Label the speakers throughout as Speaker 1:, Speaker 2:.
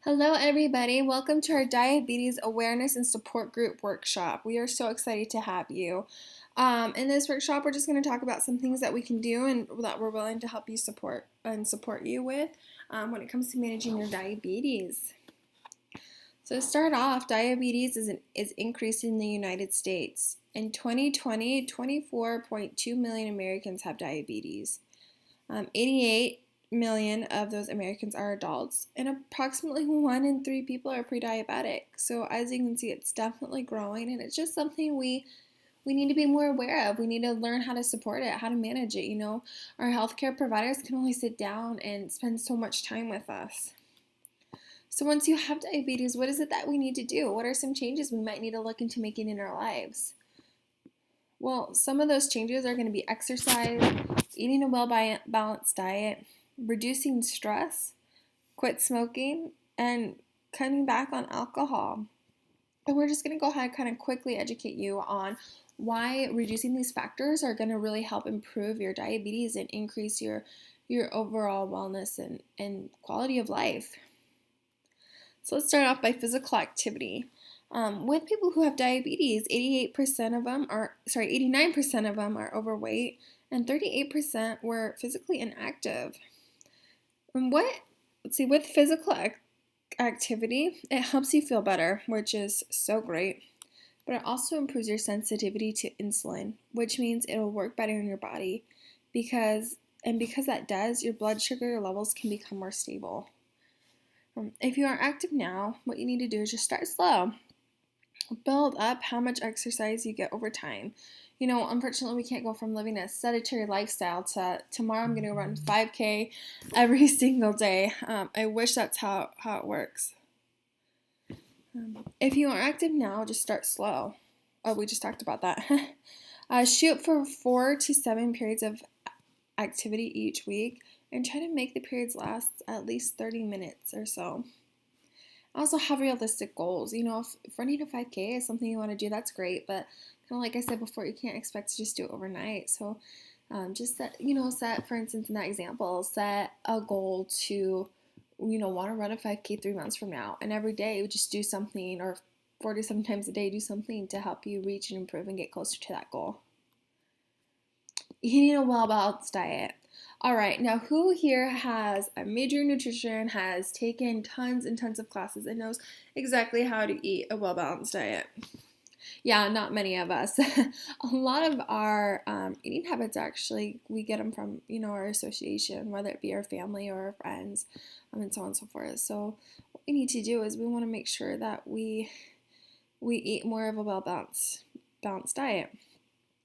Speaker 1: Hello, everybody. Welcome to our Diabetes Awareness and Support Group workshop. We are so excited to have you. In this workshop, we're just going to talk about some things that we can do and that we're willing to help you support you with when it comes to managing your diabetes. So to start off, diabetes is increasing in the United States. In 2020, 24.2 million Americans have diabetes. 88 million of those Americans are adults, and approximately 1 in 3 people are pre-diabetic. So as you can see, it's definitely growing, and it's just something we need to be more aware of. We need to learn how to support it, how to manage it. Our healthcare providers can only sit down and spend so much time with us. So once you have diabetes, what is it that we need to do? What are some changes we might need to look into making in our lives? Well, some of those changes are going to be exercise, eating a well-balanced diet, reducing stress, quit smoking, and cutting back on alcohol. And we're just going to go ahead and kind of quickly educate you on why reducing these factors are going to really help improve your diabetes and increase your overall wellness and quality of life. So let's start off by physical activity. With people who have diabetes, 89% of them are overweight, and 38% were physically inactive. And with physical activity, it helps you feel better, which is so great. But it also improves your sensitivity to insulin, which means it'll work better in your body because that does, your blood sugar levels can become more stable. If you are active now, what you need to do is just start slow. Build up how much exercise you get over time. Unfortunately, we can't go from living a sedentary lifestyle to tomorrow I'm going to run 5K every single day. I wish that's how it works. If you are active now, just start slow. Oh, we just talked about that. Shoot for 4 to 7 periods of activity each week and try to make the periods last at least 30 minutes or so. Also have realistic goals. If running a 5K is something you want to do, that's great. But kind of like I said before, you can't expect to just do it overnight. So just set, for instance, in that example, set a goal to, want to run a 5K 3 months from now. And every day you just do something, or 47 times a day, do something to help you reach and improve and get closer to that goal. Eating a well-balanced diet. All right, now who here has a major in nutrition, has taken tons and tons of classes, and knows exactly how to eat a well-balanced diet? Yeah, not many of us. A lot of our eating habits, actually, we get them from, our association, whether it be our family or our friends, and so on and so forth. So what we need to do is we want to make sure that we eat more of a well-balanced diet.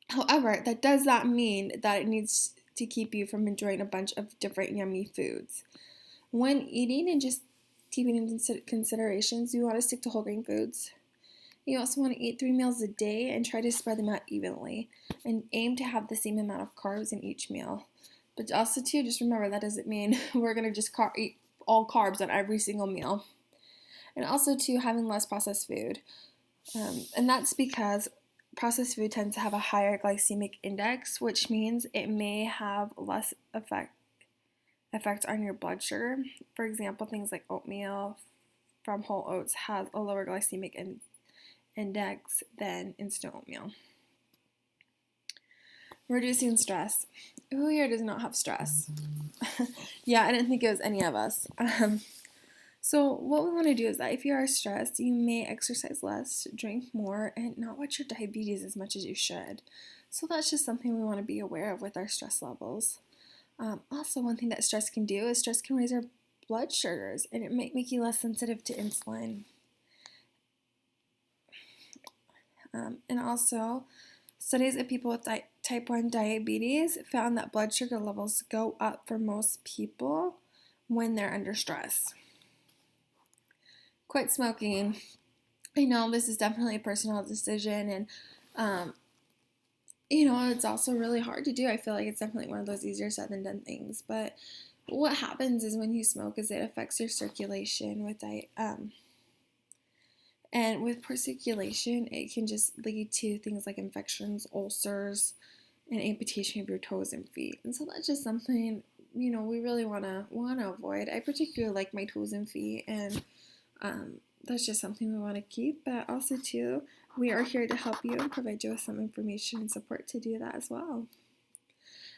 Speaker 1: However, that does not mean that it needs to keep you from enjoying a bunch of different yummy foods. When eating and just keeping in considerations, you want to stick to whole grain foods. You also want to eat 3 meals a day and try to spread them out evenly and aim to have the same amount of carbs in each meal. But also, too, just remember that doesn't mean we're going to just eat all carbs on every single meal. And also, too, having less processed food. And that's because processed food tends to have a higher glycemic index, which means it may have less effect on your blood sugar. For example, things like oatmeal from whole oats has a lower glycemic index than instant oatmeal. Reducing stress. Who here does not have stress? Yeah, I didn't think it was any of us. So what we want to do is that if you are stressed, you may exercise less, drink more, and not watch your diabetes as much as you should. So that's just something we want to be aware of with our stress levels. Also, one thing that stress can do is stress can raise our blood sugars, and it might make you less sensitive to insulin. And also, studies of people with type 1 diabetes found that blood sugar levels go up for most people when they're under stress. Quit smoking. I know this is definitely a personal decision, and it's also really hard to do. I feel like it's definitely one of those easier said than done things. But what happens is when you smoke is it affects your circulation and with poor circulation, it can just lead to things like infections, ulcers, and amputation of your toes and feet. And so that's just something we really wanna avoid. I particularly like my toes and feet, and that's just something we want to keep. But also too, we are here to help you and provide you with some information and support to do that as well.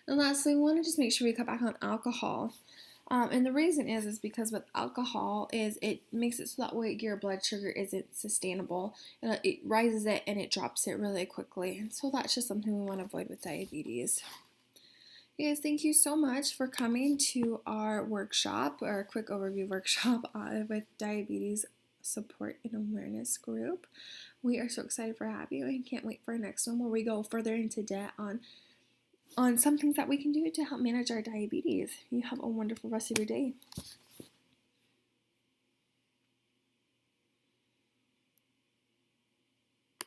Speaker 1: And lastly, we want to just make sure we cut back on alcohol. And the reason is because with alcohol is it makes it so that way your blood sugar isn't sustainable. It rises it and it drops it really quickly. And so that's just something we want to avoid with diabetes. You guys, thank you so much for coming to our workshop, our quick overview workshop with Diabetes Support and Awareness Group. We are so excited for having you and can't wait for our next one where we go further into depth on some things that we can do to help manage our diabetes. You have a wonderful rest of your day.